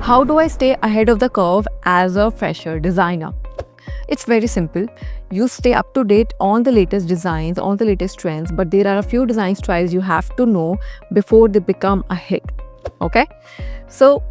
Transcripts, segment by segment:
How do I stay ahead of the curve as a fresher designer? It's very simple. You stay up to date on the latest designs, on the latest trends, but there are a few design styles you have to know before they become a hit. Okay? So,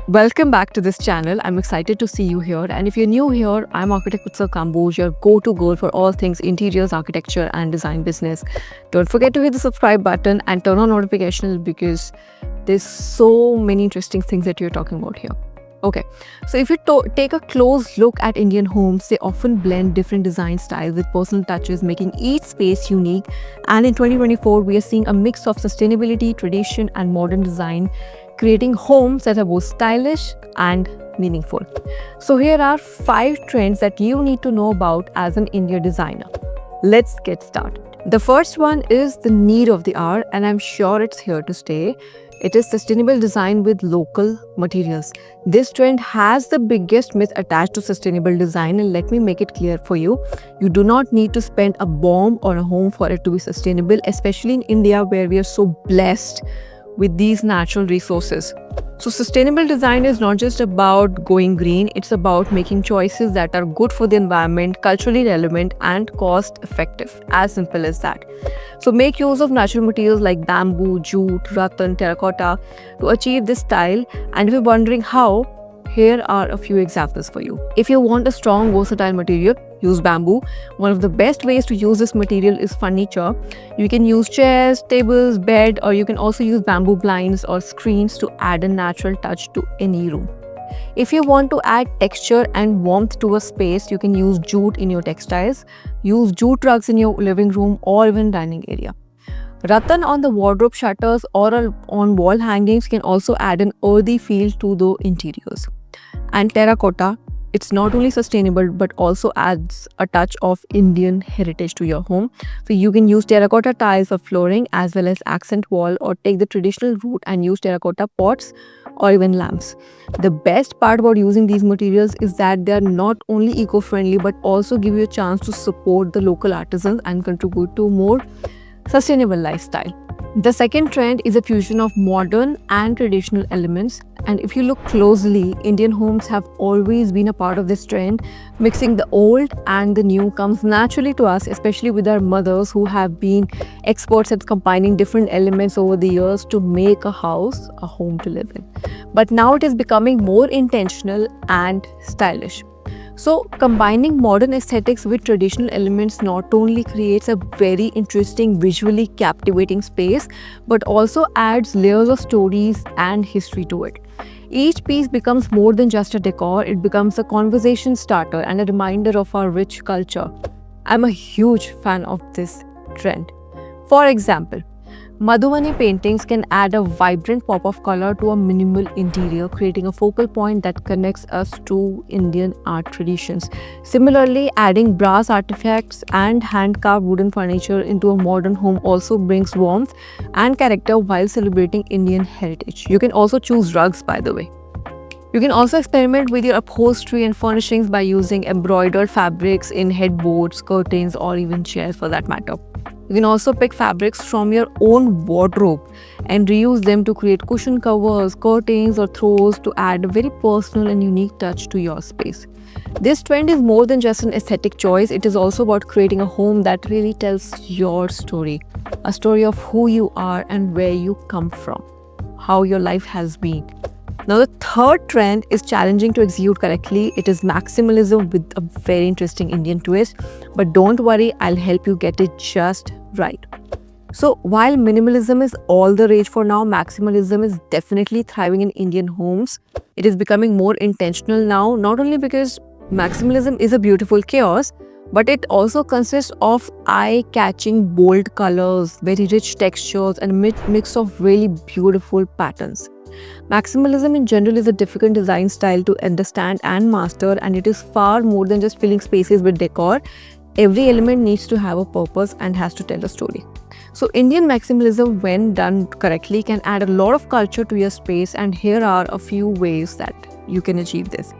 welcome back to this channel. I'm excited to see you here. And if you're new here, I'm Architect Utsal Kamboj, your go-to girl for all things interiors, architecture, and design business. Don't forget to hit the subscribe button and turn on notifications because there's so many interesting things that you're talking about here. Okay, so if you take a close look at Indian homes, they often blend different design styles with personal touches, making each space unique. And in 2024, we are seeing a mix of sustainability, tradition, and modern design, creating homes that are both stylish and meaningful. So here are 5 trends that you need to know about as an interior designer. Let's get started. The first one is the need of the hour, and I'm sure it's here to stay. It is sustainable design with local materials. This trend has the biggest myth attached to sustainable design, and let me make it clear for you. You do not need to spend a bomb on a home for it to be sustainable, especially in India where we are so blessed with these natural resources. So sustainable design is not just about going green, it's about making choices that are good for the environment, culturally relevant, and cost effective. As simple as that. So make use of natural materials like bamboo, jute, rattan, terracotta to achieve this style. And if you're wondering how, here are a few examples for you. If you want a strong, versatile material, use bamboo. One of the best ways to use this material is furniture. You can use chairs, tables, bed, or you can also use bamboo blinds or screens to add a natural touch to any room. If you want to add texture and warmth to a space, you can use jute in your textiles. Use jute rugs in your living room or even dining area. Rattan on the wardrobe shutters or on wall hangings can also add an earthy feel to the interiors. And terracotta, it's not only sustainable but also adds a touch of Indian heritage to your home. So you can use terracotta tiles for flooring as well as accent wall, or take the traditional route and use terracotta pots or even lamps. The best part about using these materials is that they are not only eco-friendly but also give you a chance to support the local artisans and contribute to more sustainable lifestyle. The second trend is a fusion of modern and traditional elements, and if you look closely, Indian homes have always been a part of this trend. Mixing the old and the new comes naturally to us, especially with our mothers who have been experts at combining different elements over the years to make a house a home to live in. But now it is becoming more intentional and stylish. So combining modern aesthetics with traditional elements not only creates a very interesting, visually captivating space, but also adds layers of stories and history to it. Each piece becomes more than just a decor, it becomes a conversation starter and a reminder of our rich culture. I'm a huge fan of this trend. For example, Madhubani paintings can add a vibrant pop of color to a minimal interior, creating a focal point that connects us to Indian art traditions. Similarly, adding brass artifacts and hand-carved wooden furniture into a modern home also brings warmth and character while celebrating Indian heritage. You can also choose rugs, by the way. You can also experiment with your upholstery and furnishings by using embroidered fabrics in headboards, curtains, or even chairs for that matter. You can also pick fabrics from your own wardrobe and reuse them to create cushion covers, curtains, or throws to add a very personal and unique touch to your space. This trend is more than just an aesthetic choice, it is also about creating a home that really tells your story. A story of who you are and where you come from, how your life has been. Now the third trend is challenging to execute correctly. It is maximalism with a very interesting Indian twist. But don't worry, I'll help you get it just right. So while minimalism is all the rage for now, maximalism is definitely thriving in Indian homes. It is becoming more intentional now, not only because maximalism is a beautiful chaos, but it also consists of eye-catching bold colors, very rich textures, and a mix of really beautiful patterns. Maximalism in general is a difficult design style to understand and master, and it is far more than just filling spaces with decor. Every element needs to have a purpose and has to tell a story. So Indian maximalism, when done correctly, can add a lot of culture to your space, and here are a few ways that you can achieve this.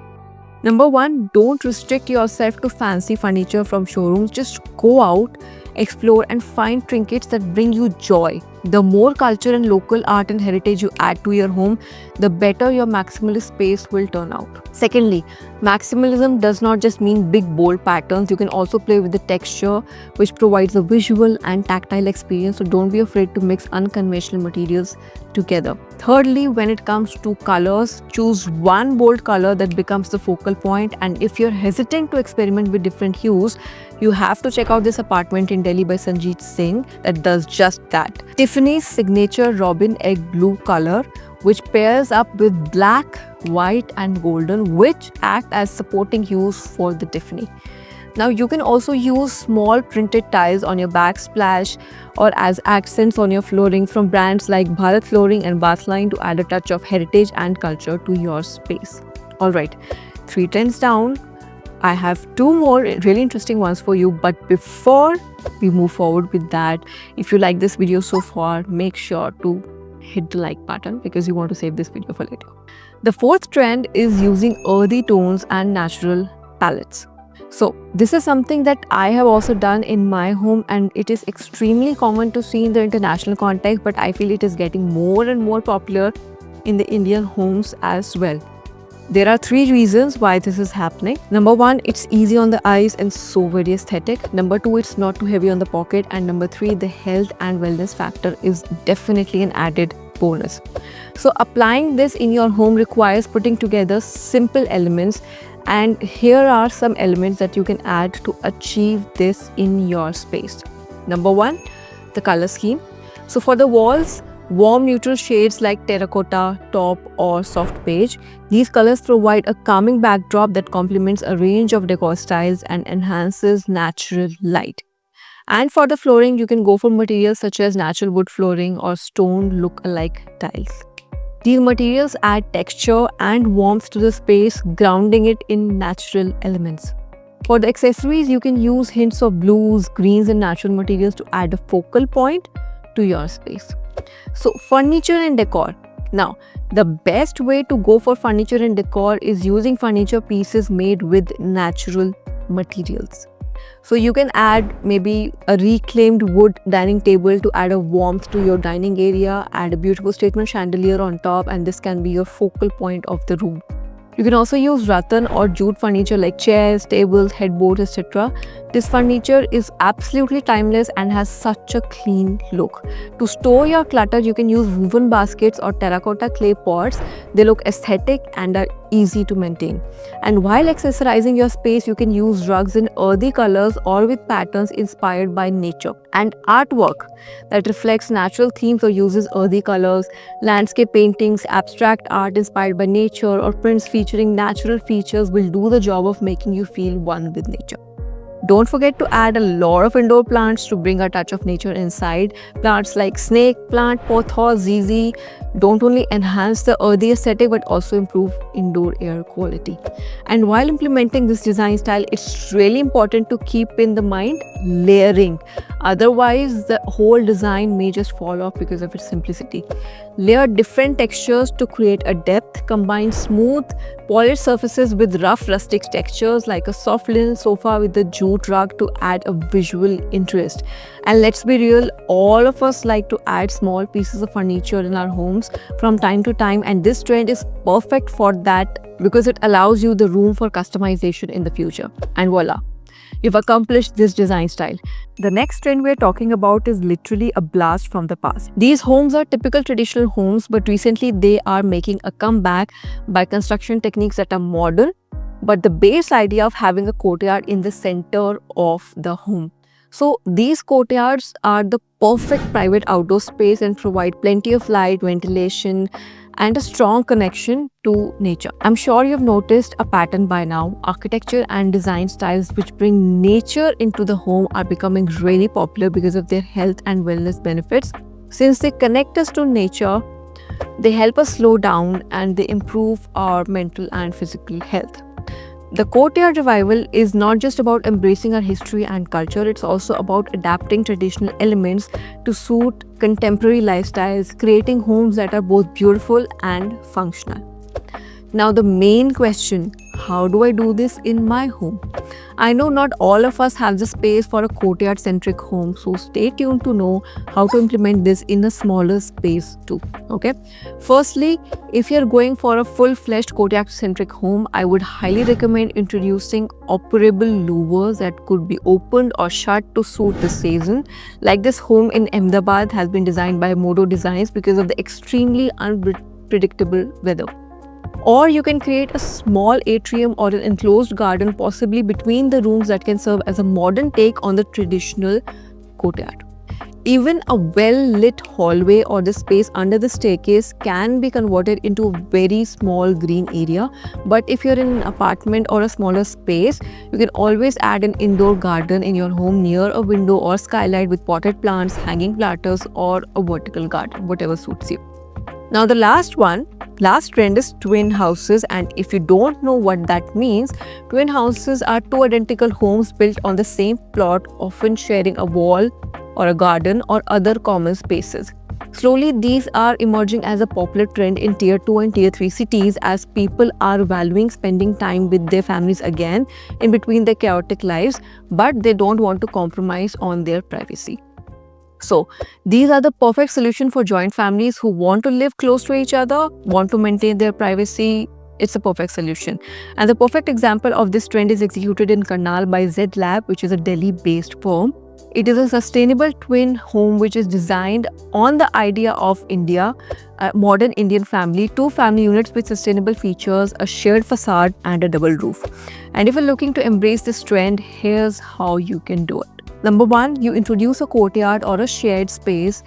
Number 1, don't restrict yourself to fancy furniture from showrooms. Just go out explore and find trinkets that bring you joy. The more culture and local art and heritage you add to your home, the better your maximalist space will turn out. Secondly, maximalism does not just mean big bold patterns. You can also play with the texture, which provides a visual and tactile experience, so don't be afraid to mix unconventional materials together. Thirdly, when it comes to colors, choose one bold color that becomes the focal point, and if you're hesitant to experiment with different hues, you have to check out this apartment in Delhi by Sanjeet Singh that does just that. Tiffany's signature robin egg blue color, which pairs up with black, white and golden, which act as supporting hues for the Tiffany. Now you can also use small printed tiles on your backsplash or as accents on your flooring from brands like Bharat Flooring and Bathline to add a touch of heritage and culture to your space. Alright, 3 trends down. I have 2 more really interesting ones for you, but before we move forward with that, if you like this video so far, make sure to hit the like button because you want to save this video for later. The 4th trend is using earthy tones and natural palettes. So this is something that I have also done in my home, and it is extremely common to see in the international context, but I feel it is getting more and more popular in the Indian homes as well. There are 3 reasons why this is happening. Number 1, it's easy on the eyes and so very aesthetic. Number 2, it's not too heavy on the pocket. And number 3, the health and wellness factor is definitely an added bonus. So applying this in your home requires putting together simple elements, and here are some elements that you can add to achieve this in your space. Number 1, the color scheme. So for the walls, warm neutral shades like terracotta, taupe or soft beige. These colors provide a calming backdrop that complements a range of decor styles and enhances natural light. And for the flooring, you can go for materials such as natural wood flooring or stone look-alike tiles. These materials add texture and warmth to the space, grounding it in natural elements. For the accessories, you can use hints of blues, greens and natural materials to add a focal point to your space. So furniture and decor. Now, the best way to go for furniture and decor is using furniture pieces made with natural materials. So you can add maybe a reclaimed wood dining table to add a warmth to your dining area, add a beautiful statement chandelier on top, and this can be your focal point of the room. You can also use rattan or jute furniture like chairs, tables, headboards, etc. This furniture is absolutely timeless and has such a clean look. To store your clutter, you can use woven baskets or terracotta clay pots. They look aesthetic and are easy to maintain. And while accessorizing your space, you can use rugs in earthy colors or with patterns inspired by nature. And artwork that reflects natural themes or uses earthy colors, landscape paintings, abstract art inspired by nature, or prints featuring natural features will do the job of making you feel one with nature. Don't forget to add a lot of indoor plants to bring a touch of nature inside. Plants like snake plant, pothos, zizi don't only enhance the earthy aesthetic but also improve indoor air quality. And while implementing this design style, it's really important to keep in the mind layering. Otherwise, the whole design may just fall off because of its simplicity. Layer different textures to create a depth. Combine smooth, polished surfaces with rough rustic textures like a soft linen sofa with a jute rug to add a visual interest. And let's be real, all of us like to add small pieces of furniture in our homes from time to time, and this trend is perfect for that because it allows you the room for customization in the future. And voila, you've accomplished this design style. The next trend we're talking about is literally a blast from the past. These homes are typical traditional homes, but recently they are making a comeback by construction techniques that are modern, but the base idea of having a courtyard in the center of the home. So these courtyards are the perfect private outdoor space and provide plenty of light, ventilation, and a strong connection to nature. I'm sure you've noticed a pattern by now. Architecture and design styles which bring nature into the home are becoming really popular because of their health and wellness benefits. Since they connect us to nature, they help us slow down and they improve our mental and physical health. The courtyard revival is not just about embracing our history and culture, it's also about adapting traditional elements to suit contemporary lifestyles, creating homes that are both beautiful and functional. Now the main question, how do I do this in my home? I know not all of us have the space for a courtyard centric home, so stay tuned to know how to implement this in a smaller space too. Okay, firstly, if you're going for a full-fledged courtyard centric home, I would highly recommend introducing operable louvers that could be opened or shut to suit the season. Like this home in Ahmedabad has been designed by Modo Designs because of the extremely unpredictable weather. Or you can create a small atrium or an enclosed garden, possibly between the rooms, that can serve as a modern take on the traditional courtyard. Even a well-lit hallway or the space under the staircase can be converted into a very small green area. But if you're in an apartment or a smaller space, you can always add an indoor garden in your home near a window or skylight with potted plants, hanging platters, or a vertical garden, whatever suits you. Now the last trend is twin houses, and if you don't know what that means, twin houses are two identical homes built on the same plot, often sharing a wall or a garden or other common spaces. Slowly, these are emerging as a popular trend in Tier 2 and Tier 3 cities as people are valuing spending time with their families again in between their chaotic lives, but they don't want to compromise on their privacy. So, these are the perfect solution for joint families who want to live close to each other, want to maintain their privacy. It's a perfect solution. And the perfect example of this trend is executed in Karnal by Z Lab, which is a Delhi-based firm. It is a sustainable twin home which is designed on the idea of India, a modern Indian family, two family units with sustainable features, a shared facade, and a double roof. And if you're looking to embrace this trend, here's how you can do it. Number one, you introduce a courtyard or a shared space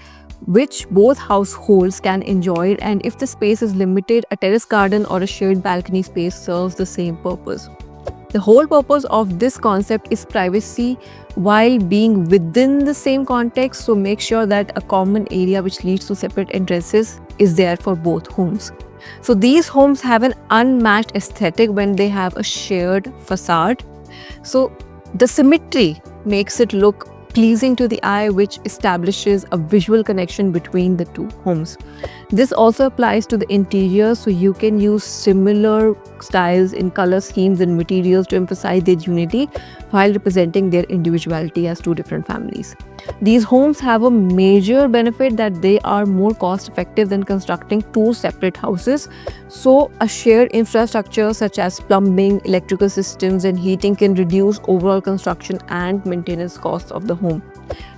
which both households can enjoy, and if the space is limited, a terrace garden or a shared balcony space serves the same purpose. The whole purpose of this concept is privacy while being within the same context, so make sure that a common area which leads to separate entrances is there for both homes. So these homes have an unmatched aesthetic when they have a shared facade. So the symmetry makes it look pleasing to the eye, which establishes a visual connection between the two homes. This also applies to the interior, so you can use similar styles in color schemes and materials to emphasize their unity while representing their individuality as two different families. These homes have a major benefit that they are more cost effective than constructing two separate houses. So a shared infrastructure such as plumbing, electrical systems, and heating can reduce overall construction and maintenance costs of the home.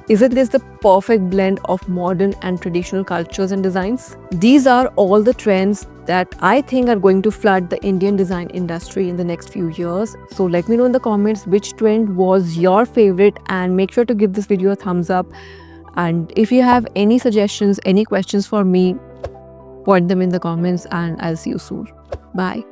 Isn't this the perfect blend of modern and traditional cultures and designs? These are all the trends that I think are going to flood the Indian design industry in the next few years. So let me know in the comments which trend was your favorite, and make sure to give this video a thumbs up. And if you have any suggestions, any questions for me, point them in the comments, and I'll see you soon. Bye.